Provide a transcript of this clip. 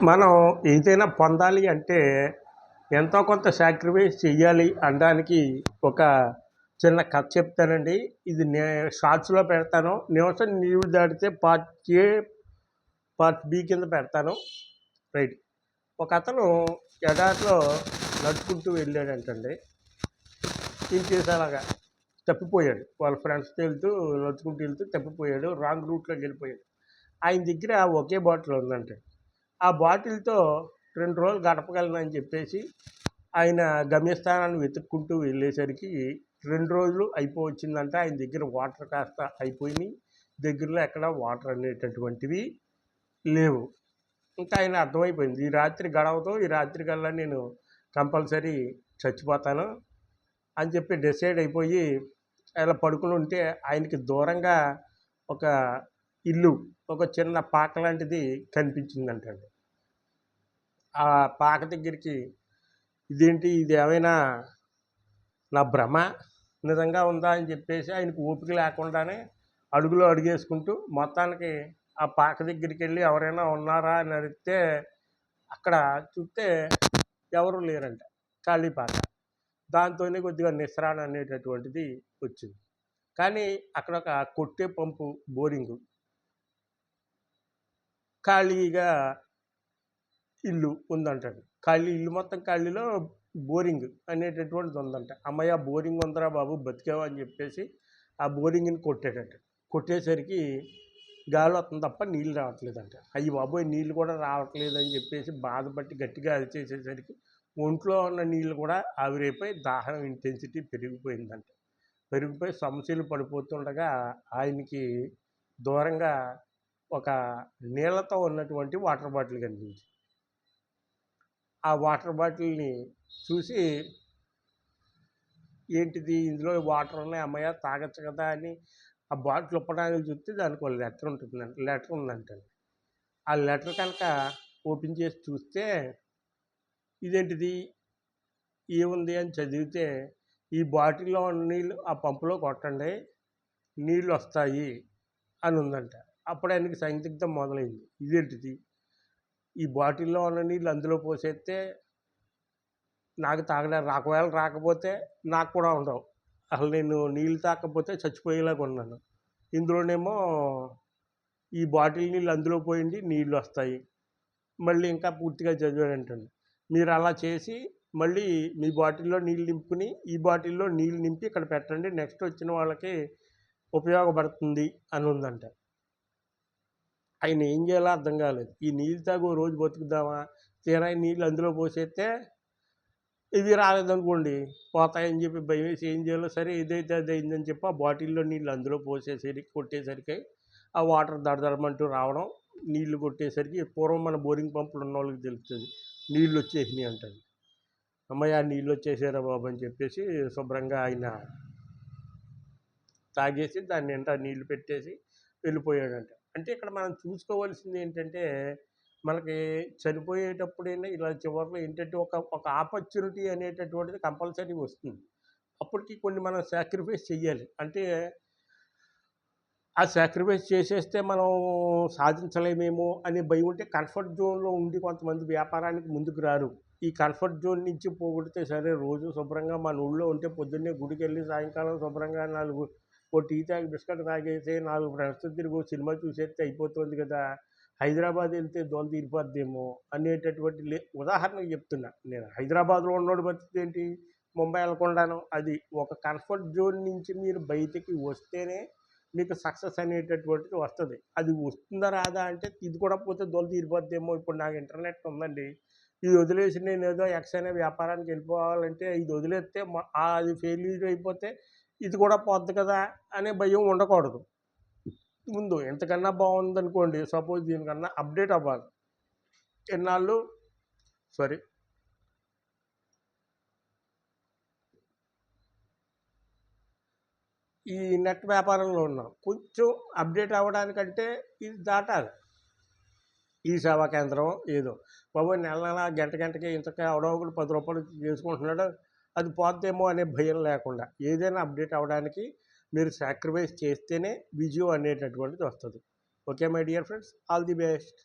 మనం ఏదైనా పొందాలి అంటే ఎంతో కొంత సాక్రిఫైస్ చెయ్యాలి అనడానికి ఒక చిన్న కథ చెప్తానండి. ఇది షార్ట్స్‌లో పెడతాను. నిమిషం నీవు దాటితే పార్ట్ ఏ, పార్ట్ బి కింద పెడతాను. రైట్. ఒకతను ఎడారిలో నడుచుకుంటూ వెళ్ళాడంటండి. ఏం చేసేలాగా తప్పిపోయాడు. వాళ్ళ ఫ్రెండ్స్‌తో నడుచుకుంటూ వెళ్తూ తప్పిపోయాడు. రాంగ్ రూట్‌లోకి వెళ్ళిపోయాడు. ఆయన దగ్గర ఒకే బాటిల్ ఉందంట. ఆ బాటిల్‌తో 2 రోజులు గడపగలనని చెప్పేసి ఆయన గమ్యస్థానాన్ని వెతుక్కుంటూ వెళ్ళేసరికి 2 రోజులు అయిపోవచ్చిందంట. ఆయన దగ్గర వాటర్ కాస్త అయిపోయినాయి. దగ్గరలో ఎక్కడ వాటర్ అనేటటువంటివి లేవు. ఇంకా ఆయన అర్థమైపోయింది. ఈ రాత్రి గడవదు. ఈ రాత్రి కల్లా నేను కంపల్సరీ చచ్చిపోతాను అని చెప్పి డిసైడ్ అయిపోయి అలా పడుకుని ఉంటే ఆయనకి దూరంగా ఒక ఇల్లు, ఒక చిన్న పాక లాంటిది కనిపించిందంటండి. ఆ పాక దగ్గరికి ఇదేంటి, ఇది ఏమైనా నా భ్రమ నిజంగా ఉందా అని చెప్పేసి ఆయనకు ఓపిక లేకుండానే అడుగులో అడుగేసుకుంటూ మొత్తానికి ఆ పాక దగ్గరికి వెళ్ళి ఎవరైనా ఉన్నారా అని అడిగితే అక్కడ చూస్తే ఎవరు లేరంట. ఖాళీ పాక. దాంతోనే కొద్దిగా నిస్రాణ అనేటటువంటిది వచ్చింది. కానీ అక్కడ ఒక కొట్టే పంపు, బోరింగు, ఖాళీగా ఇల్లు ఉందంటండి. ఇల్లు మొత్తం ఖాళీలో బోరింగ్ అనేటటువంటిది ఉందంట. అమ్మయ్య, బోరింగ్ ఉందిరా బాబు, బతికావా అని చెప్పేసి ఆ బోరింగ్ని కొట్టాడట. కొట్టేసరికి గాలి వస్తుంది తప్ప నీళ్ళు రావట్లేదంట. అయ్యి బాబోయ్, నీళ్ళు కూడా రావట్లేదని చెప్పేసి బాధపట్టి గట్టిగా అరిచేసేసరికి ఒంట్లో ఉన్న నీళ్ళు కూడా ఆవిరైపోయి దాహం ఇంటెన్సిటీ పెరిగిపోయిందంట. పెరిగిపోయి సమస్యలు పడిపోతుండగా ఆయనకి దూరంగా ఒక నీళ్ళతో ఉన్నటువంటి వాటర్ బాటిల్ కనిపించింది. ఆ వాటర్ బాటిల్ని చూసి ఏంటిది, ఇందులో వాటర్ ఉన్నాయి, అమ్మయ్య తాగొచ్చు కదా అని ఆ బాటిల్ ఇప్పడానికి చూస్తే దానికి ఒక లెటర్ ఉంటుందంట. లెటర్ ఉందంటండి. ఆ లెటర్ కనుక ఓపెన్ చేసి చూస్తే ఇదేంటిది, ఏముంది అని చదివితే, ఈ బాటిల్లో ఉన్న నీళ్ళు ఆ పంపులో కొట్టండి, నీళ్ళు వస్తాయి అని ఉందంట. అప్పుడు ఆయనకి సందిగ్ధం మొదలైంది. ఇదేంటిది, ఈ బాటిల్లో ఉన్న నీళ్ళు అందులో పోసేస్తే నాకు ఒకవేళ రాకపోతే నాకు కూడా ఉండవు. అసలు నేను నీళ్ళు తాగకపోతే చచ్చిపోయేలాగా ఉన్నాను. ఇందులోనేమో ఈ బాటిల్ నీళ్ళు అందులో పోయింది, నీళ్ళు వస్తాయి. మళ్ళీ ఇంకా పూర్తిగా చదివాడంటండి. మీరు అలా చేసి మళ్ళీ మీ బాటిల్లో నీళ్ళు నింపుకుని ఈ బాటిల్లో నీళ్ళు నింపి ఇక్కడ పెట్టండి, నెక్స్ట్ వచ్చిన వాళ్ళకి ఉపయోగపడుతుంది అని ఉందంట. ఆయన ఏం చేయాలో అర్థం కాలేదు. ఈ నీళ్ళు తాగు రోజు బతుకుదామా, తీరా నీళ్ళు అందులో పోసేస్తే ఇవి రాలేదనుకోండి పోతాయని చెప్పి భయం వేసి ఏం చేయాలో, సరే ఏదైతే అది అయిందని చెప్పి ఆ బాటిల్లో నీళ్ళు అందులో పోసేసరికి కొట్టేసరికి ఆ వాటర్ దడదడమంటూ రావడం, నీళ్లు కొట్టేసరికి పూర్వం మన బోరింగ్ పంపులు ఉన్న వాళ్ళకి తెలుస్తుంది, నీళ్ళు వచ్చేసినాయి అంటండి. అమ్మయ్య, నీళ్ళు వచ్చేసారా బాబు అని చెప్పేసి శుభ్రంగా ఆయన తాగేసి దాని నిండా నీళ్లు పెట్టేసి వెళ్ళిపోయాడంట. అంటే ఇక్కడ మనం చూసుకోవాల్సింది ఏంటంటే, మనకి చనిపోయేటప్పుడైనా ఇలా చివరిలో ఏంటంటే ఒక ఆపర్చునిటీ అనేటటువంటిది కంపల్సరీ వస్తుంది. అప్పటికి కొన్ని మనం సాక్రిఫైస్ చెయ్యాలి. అంటే ఆ సాక్రిఫైస్ చేసేస్తే మనం సాధించలేమేమో అనే భయం ఉంటే కంఫర్ట్ జోన్లో ఉండి కొంతమంది వ్యాపారానికి ముందుకు రారు. ఈ కంఫర్ట్ జోన్ నుంచి పోగొడితే సరే, రోజు శుభ్రంగా మన ఊళ్ళో ఉంటే పొద్దున్నే గుడికెళ్ళి సాయంకాలం శుభ్రంగా ఓ టీ తాగి బిస్కెట్ తాగేసి 4 ఫ్రెండ్స్‌తో తిరిగి ఓ సినిమా చూసేస్తే అయిపోతుంది కదా, హైదరాబాద్ వెళ్తే దోల తీరిపోద్దేమో అనేటటువంటి ఉదాహరణకు చెప్తున్నా నేను. హైదరాబాద్లో ఉన్నోడి పరిస్థితి ఏంటి, ముంబై వెళ్ళకుండాను. అది ఒక కంఫర్ట్ జోన్ నుంచి మీరు బయటికి వస్తేనే మీకు సక్సెస్ అనేటటువంటిది వస్తుంది. అది వస్తుందా రాదా అంటే, ఇది కూడా పోతే దోల తీరిపోద్దేమో, ఇప్పుడు నాకు ఇంటర్నెట్ ఉందండి, ఇది వదిలేసి నేను ఏదో ఎక్స్ అనే వ్యాపారానికి వెళ్ళిపోవాలంటే ఇది వదిలేస్తే అది ఫెయిల్యూర్ అయిపోతే ఇది కూడా పోద్ది కదా అనే భయం ఉండకూడదు. ముందు ఎంతకన్నా బాగుందనుకోండి, సపోజ్ దీనికన్నా అప్డేట్ అవ్వాలి. ఎన్నాళ్ళు సరే ఈ నెట్ వ్యాపారంలో ఉన్నాం, కొంచెం అప్డేట్ అవ్వడానికంటే ఇది దాటాలి. ఈ సేవా కేంద్రం ఏదో బాబోయ్, నెల గంటకి ఇంతకే అవడో ఒకటి 10 రూపాయలు చేసుకుంటున్నాడు, అది పోద్దేమో అనే భయం లేకుండా ఏదైనా అప్డేట్ అవ్వడానికి మీరు సాక్రిఫైస్ చేస్తేనే విజయం అనేటటువంటిది వస్తుంది. Okay my dear friends, all the best.